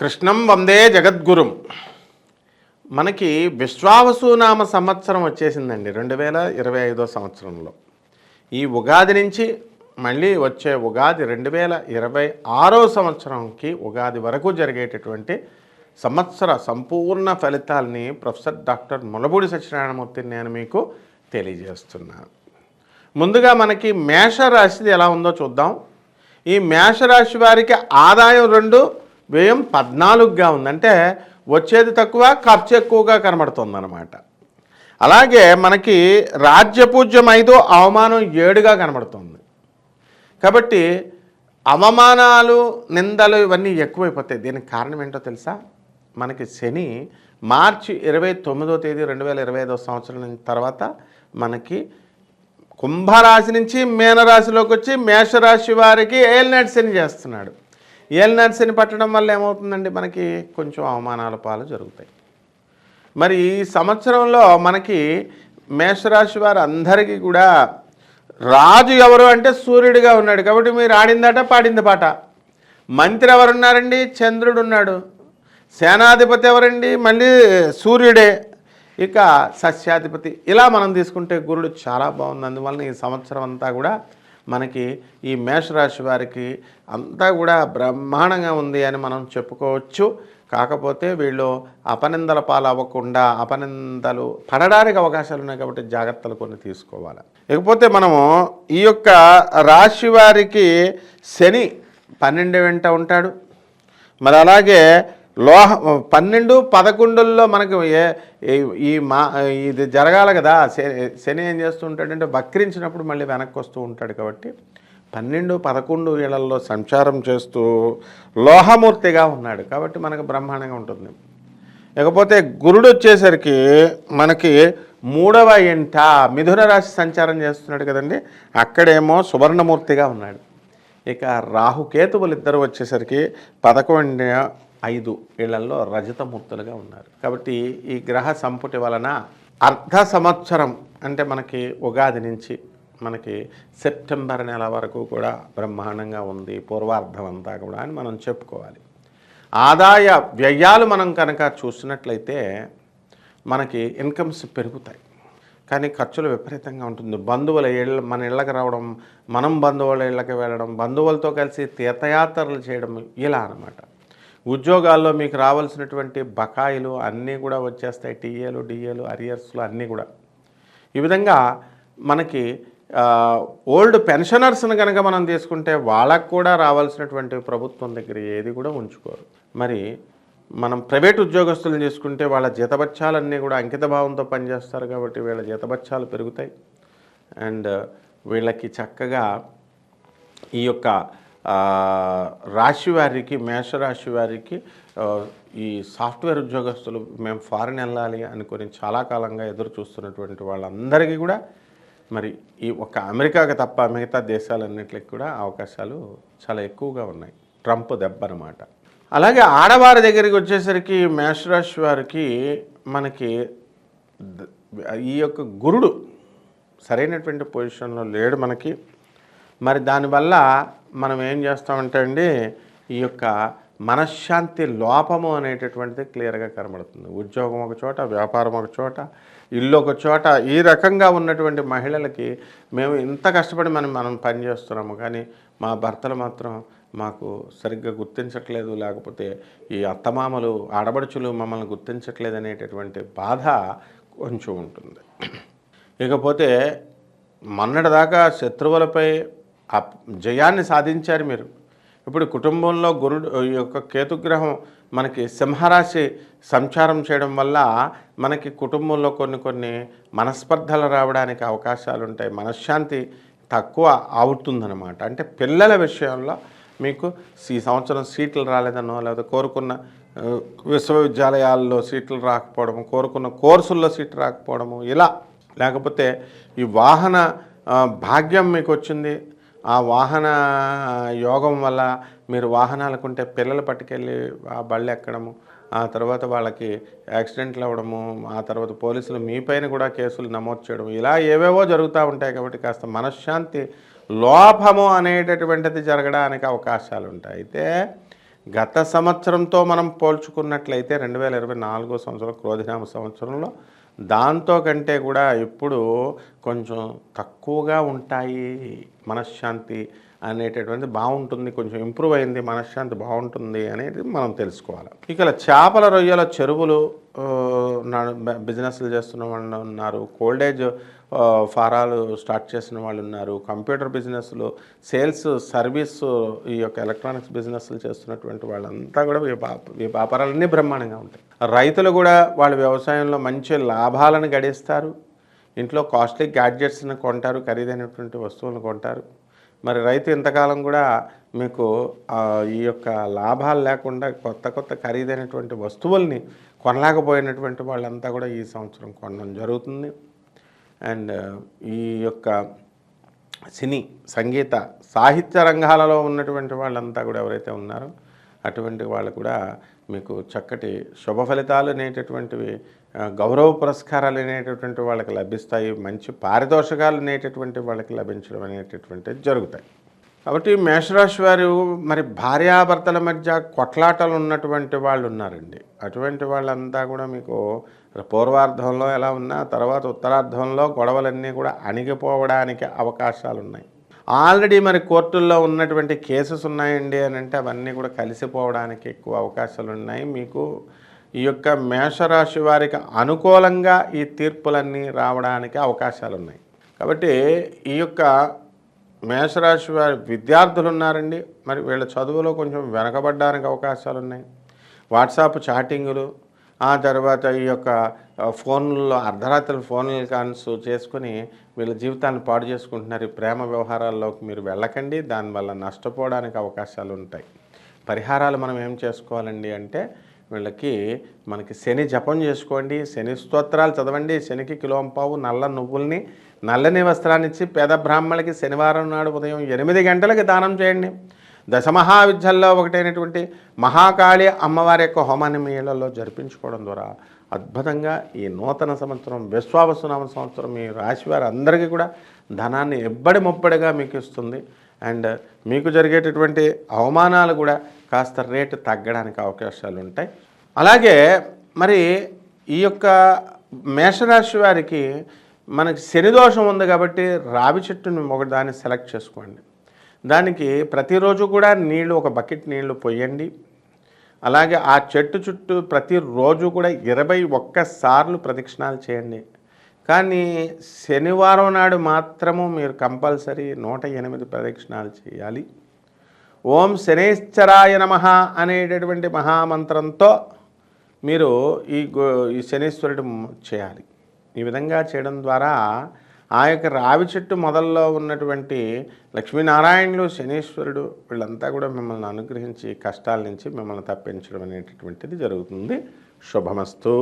కృష్ణం వందే జగద్గురుం. మనకి విశ్వావసునామ సంవత్సరం వచ్చేసిందండి 2025 సంవత్సరంలో. ఈ ఉగాది నుంచి మళ్ళీ వచ్చే ఉగాది 2026 సంవత్సరంకి ఉగాది వరకు జరిగేటటువంటి సంవత్సర సంపూర్ణ ఫలితాలని ప్రొఫెసర్ డాక్టర్ ములపూడి సత్యనారాయణమూర్తిని నేను మీకు తెలియజేస్తున్నాను. ముందుగా మనకి మేషరాశిది ఎలా ఉందో చూద్దాం. ఈ మేషరాశి వారికి ఆదాయం 2, వ్యయం 14గా ఉందంటే వచ్చేది తక్కువ, ఖర్చు ఎక్కువగా కనబడుతుందన్నమాట. అలాగే మనకి రాజ్యపూజ్యం 5, అవమానం 7గా కనబడుతుంది. కాబట్టి అవమానాలు, నిందలు ఇవన్నీ ఎక్కువైపోతాయి. దీనికి కారణం ఏంటో తెలుసా? మనకి శని మార్చి 29వ తేదీ 2025 సంవత్సరం తర్వాత మనకి కుంభరాశి నుంచి మీనరాశిలోకి వచ్చి మేషరాశి వారికి ఏలినాటి శని చేస్తున్నాడు. ఏలినాటి శని పట్టడం వల్ల ఏమవుతుందండి, మనకి కొంచెం అవమానాల పాలు జరుగుతాయి. మరి ఈ సంవత్సరంలో మనకి మేషరాశి వారు అందరికీ కూడా రాజు ఎవరు అంటే సూర్యుడిగా ఉన్నాడు. కాబట్టి మీరు ఆడిందట పాడింది పాట. మంత్రి ఎవరున్నారండి? చంద్రుడు ఉన్నాడు. సేనాధిపతి ఎవరండి? మళ్ళీ సూర్యుడే. ఇక సస్యాధిపతి. ఇలా మనం తీసుకుంటే గురుడు చాలా బాగుంది. అందువలన ఈ సంవత్సరం అంతా కూడా మనకి ఈ మేషరాశి వారికి అంతా కూడా బ్రహ్మాండంగా ఉంది అని మనం చెప్పుకోవచ్చు. కాకపోతే వీళ్ళు అపనిందల పాలు అవ్వకుండా అపనిందలు పడడానికి అవకాశాలు ఉన్నాయి. కాబట్టి జాగ్రత్తలు కొన్ని తీసుకోవాలి. ఇకపోతే మనము ఈ యొక్క రాశి వారికి శని 12 వెంట ఉంటాడు. మరి అలాగే 12, 11లో మనకి ఇది జరగాలి కదా. శని ఏం చేస్తూ ఉంటాడంటే వక్రించినప్పుడు మళ్ళీ వెనక్కి వస్తూ ఉంటాడు. కాబట్టి 12, 11 ఏళ్లలో సంచారం చేస్తూ లోహమూర్తిగా ఉన్నాడు. కాబట్టి మనకు బ్రహ్మాండంగా ఉంటుంది. ఇకపోతే గురుడు వచ్చేసరికి మనకి 3వ ఇంట మిథున రాశి సంచారం చేస్తున్నాడు కదండి. అక్కడేమో సువర్ణమూర్తిగా ఉన్నాడు. ఇక రాహుకేతువులు ఇద్దరు వచ్చేసరికి 11, 5 ఏళ్లలో రజతమూర్తులుగా ఉన్నారు. కాబట్టి ఈ గ్రహ సంపుటి వలన అర్ధ సంవత్సరం అంటే మనకి ఉగాది నుంచి మనకి సెప్టెంబర్ నెల వరకు కూడా బ్రహ్మాండంగా ఉంది, పూర్వార్ధం అంతా కూడా అని మనం చెప్పుకోవాలి. ఆదాయ వ్యయాలు మనం కనుక చూసినట్లయితే మనకి ఇన్కమ్స్ పెరుగుతాయి, కానీ ఖర్చులు విపరీతంగా ఉంటుంది. బంధువుల మన ఇళ్ళకి రావడం, మనం బంధువుల ఇళ్ళకి వెళ్ళడం, బంధువులతో కలిసి తీర్థయాత్రలు చేయడం, ఇలా అన్నమాట. ఉద్యోగాల్లో మీకు రావాల్సినటువంటి బకాయిలు అన్నీ కూడా వచ్చేస్తాయి. టీఏలు, డిఏలు, అరియర్స్లు అన్నీ కూడా. ఈ విధంగా మనకి ఓల్డ్ పెన్షనర్స్ని కనుక మనం తీసుకుంటే వాళ్ళకు కూడా రావాల్సినటువంటి ప్రభుత్వం దగ్గర ఏది కూడా ఉంచుకోరు. మరి మనం ప్రైవేట్ ఉద్యోగస్తులను తీసుకుంటే వాళ్ళ జీతభత్యాలన్నీ కూడా అంకిత భావంతో పనిచేస్తారు. కాబట్టి వీళ్ళ జీతభత్యాలు పెరుగుతాయి. అండ్ వీళ్ళకి చక్కగా ఈ యొక్క రాశి వారికి, మేషరాశి వారికి ఈ సాఫ్ట్వేర్ ఉద్యోగస్తులు మేము ఫారిన్ వెళ్ళాలి అనుకుని చాలా కాలంగా ఎదురు చూస్తున్నటువంటి వాళ్ళందరికీ కూడా మరి ఈ ఒక అమెరికాకి తప్ప మిగతా దేశాలన్నింటికి కూడా అవకాశాలు చాలా ఎక్కువగా ఉన్నాయి. ట్రంప్ దెబ్బ అన్నమాట. అలాగే ఆడవారి దగ్గరికి వచ్చేసరికి మేషరాశి వారికి మనకి ఈ యొక్క గురుడు సరైనటువంటి పొజిషన్లో లేడు మనకి. మరి దానివల్ల మనం ఏం చేస్తామంటే అండి, ఈ యొక్క మనశ్శాంతి లోపము అనేటటువంటిది క్లియర్గా కనబడుతుంది. ఉద్యోగం ఒక చోట, వ్యాపారం ఒక చోట, ఇల్లు ఒక చోట. ఈ రకంగా ఉన్నటువంటి మహిళలకి మేము ఇంత కష్టపడి మనం పని చేస్తున్నాము, కానీ మా భర్తలు మాత్రం మాకు సరిగ్గా గుర్తించట్లేదు, లేకపోతే ఈ అత్తమామలు, ఆడబడుచులు మమ్మల్ని గుర్తించట్లేదు అనేటటువంటి బాధ కొంచెం ఉంటుంది. ఇకపోతే మొన్నటిదాకా శత్రువులపై జయాన్ని సాధించారు మీరు. ఇప్పుడు కుటుంబంలో గురుడు యొక్క కేతుగ్రహం మనకి సింహరాశి సంచారం చేయడం వల్ల మనకి కుటుంబంలో కొన్ని మనస్పర్ధలు రావడానికి అవకాశాలు ఉంటాయి. మనశ్శాంతి తక్కువ అవుతుందన్నమాట. అంటే పిల్లల విషయంలో మీకు ఈ సంవత్సరం సీట్లు రాలేదనో, లేదా కోరుకున్న విశ్వవిద్యాలయాల్లో సీట్లు రాకపోవడము, కోరుకున్న కోర్సుల్లో సీట్లు రాకపోవడము, ఇలా. లేకపోతే ఈ వాహన భాగ్యం మీకు వచ్చింది, ఆ వాహన యోగం వల్ల మీరు వాహనాలు కొంటే పిల్లలు పట్టుకెళ్ళి ఆ బళ్ళు ఎక్కడము, ఆ తర్వాత వాళ్ళకి యాక్సిడెంట్లు అవ్వడము, ఆ తర్వాత పోలీసులు మీపైన కూడా కేసులు నమోదు చేయడం, ఇలా ఏవేవో జరుగుతూ ఉంటాయి. కాబట్టి కాస్త మనశ్శాంతి లోపము అనేటటువంటిది జరగడానికి అవకాశాలు ఉంటాయి. అయితే గత సంవత్సరంతో మనం పోల్చుకున్నట్లయితే 2024 సంవత్సరం క్రోధినామ సంవత్సరంలో దాంతో కంటే కూడా ఇప్పుడు కొంచెం తక్కువగా ఉంటాయి, మనశ్శాంతి అనేటటువంటిది బాగుంటుంది, కొంచెం ఇంప్రూవ్ అయింది, మనశ్శాంతి బాగుంటుంది అనేది మనం తెలుసుకోవాలి. ఇక చేపల రొయ్యల చెరువులు బిజినెస్లు చేస్తున్న వాళ్ళు ఉన్నారు, కోల్డేజ్ ఫారాలు స్టార్ట్ చేసిన వాళ్ళు ఉన్నారు, కంప్యూటర్ బిజినెస్లు, సేల్స్ సర్వీస్, ఈ యొక్క ఎలక్ట్రానిక్స్ బిజినెస్లు చేస్తున్నటువంటి వాళ్ళంతా కూడా వ్యాపారాలన్నీ బ్రహ్మాండంగా ఉంటాయి. రైతులు కూడా వాళ్ళ వ్యవసాయంలో మంచి లాభాలను గడిస్తారు, ఇంట్లో కాస్ట్లీ గ్యాడ్జెట్స్ని కొంటారు, ఖరీదైనటువంటి వస్తువులను కొంటారు. మరి రైతు ఇంతకాలం కూడా మీకు ఈ యొక్క లాభాలు లేకుండా కొత్త ఖరీదైనటువంటి వస్తువుల్ని కొనలేకపోయినటువంటి వాళ్ళంతా కూడా ఈ సంవత్సరం కొనడం జరుగుతుంది. అండ్ ఈ యొక్క సినీ, సంగీత, సాహిత్య రంగాలలో ఉన్నటువంటి వాళ్ళంతా కూడా ఎవరైతే ఉన్నారో అటువంటి వాళ్ళు కూడా మీకు చక్కటి శుభ ఫలితాలు అనేటటువంటివి, గౌరవ పురస్కారాలు అనేటటువంటి వాళ్ళకి లభిస్తాయి, మంచి పారితోషికాలు అనేటటువంటి వాళ్ళకి లభించడం అనేటటువంటివి జరుగుతాయి. కాబట్టి మేషరాశి వారు మరి భార్యాభర్తల మధ్య కొట్లాటలు ఉన్నటువంటి వాళ్ళు ఉన్నారండి. అటువంటి వాళ్ళంతా కూడా మీకు పూర్వార్ధంలో ఎలా ఉన్నా తర్వాత ఉత్తరార్ధంలో గొడవలన్నీ కూడా అణిగిపోవడానికి అవకాశాలు ఉన్నాయి. ఆల్రెడీ మరి కోర్టుల్లో ఉన్నటువంటి కేసెస్ ఉన్నాయండి అని అంటే అవన్నీ కూడా కలిసిపోవడానికి ఎక్కువ అవకాశాలు ఉన్నాయి. మీకు ఈ యొక్క మేషరాశి వారికి అనుకూలంగా ఈ తీర్పులన్నీ రావడానికి అవకాశాలు ఉన్నాయి. కాబట్టి ఈ యొక్క మేషరాశి వారి విద్యార్థులు ఉన్నారండి, మరి వీళ్ళ చదువులో కొంచెం వెనకబడడానికి అవకాశాలు ఉన్నాయి. వాట్సాప్ చాటింగులు, ఆ తర్వాత ఈ యొక్క ఫోన్లలో అర్ధరాత్రి ఫోన్లు కాల్స్ చేసుకుని వీళ్ళ జీవితాన్ని పాడు చేసుకుంటున్నారు. ఈ ప్రేమ వ్యవహారాల్లోకి మీరు వెళ్ళకండి, దానివల్ల నష్టపోవడానికి అవకాశాలు ఉంటాయి. పరిహారాలు మనం ఏం చేసుకోవాలండి అంటే మనకి శని జపం చేసుకోండి, శని స్తోత్రాలు చదవండి, శనికి కిలోంపావు నల్ల నువ్వుల్ని నల్లని వస్త్రాన్ని ఇచ్చి పేద బ్రాహ్మణులకి శనివారం నాడు ఉదయం 8 గంటలకి దానం చేయండి. దశమహావిద్యల్లో ఒకటైనటువంటి మహాకాళి అమ్మవారి యొక్క హోమాన్ని మీ ఇళ్లలో జరిపించుకోవడం ద్వారా అద్భుతంగా ఈ నూతన సంవత్సరం విశ్వావసునామ సంవత్సరం మీ రాశి వారి అందరికీ కూడా ధనాన్ని ఎబ్బడి ముప్పడిగా మీకు ఇస్తుంది. అండ్ మీకు జరిగేటటువంటి అవమానాలు కూడా కాస్త రేటు తగ్గడానికి అవకాశాలు ఉంటాయి. అలాగే మరి ఈ యొక్క మేషరాశి వారికి మనకి శని దోషం ఉంది కాబట్టి రావి చెట్టుని ఒకటి దాన్ని సెలెక్ట్ చేసుకోండి. దానికి ప్రతిరోజు కూడా నీళ్లు, ఒక బకెట్ నీళ్లు పోయండి. అలాగే ఆ చెట్టు చుట్టూ ప్రతిరోజు కూడా 21 సార్లు ప్రదక్షిణాలు చేయండి. కానీ శనివారం నాడు మాత్రము మీరు కంపల్సరీ 108 ప్రదక్షిణాలు చేయాలి. ఓం శనేశ్వరాయ నమః అనేటటువంటి మహామంత్రంతో మీరు ఈ శనీశ్వరుడు చేయాలి. ఈ విధంగా చేయడం ద్వారా ఆ యొక్క రావి చెట్టు మొదల్లో ఉన్నటువంటి లక్ష్మీనారాయణులు, శనీశ్వరుడు వీళ్ళంతా కూడా మిమ్మల్ని అనుగ్రహించి కష్టాల నుంచి మిమ్మల్ని తప్పించడం అనేటటువంటిది జరుగుతుంది. శుభమస్తు.